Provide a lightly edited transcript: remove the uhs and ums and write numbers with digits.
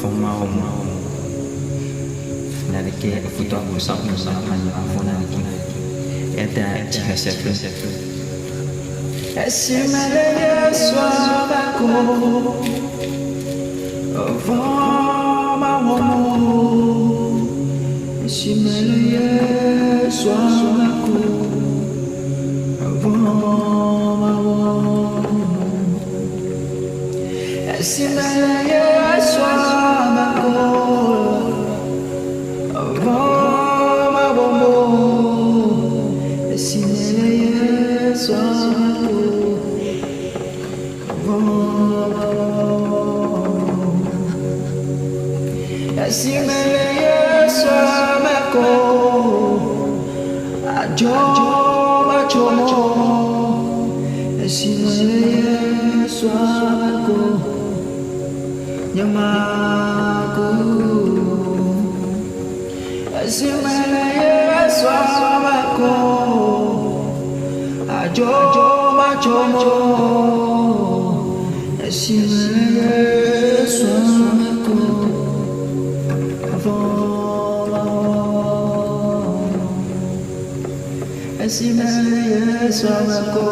forma na de que futo a usar no samanya fona de que eta chica se frente esimele swabako forma esimele swabako esimele swabako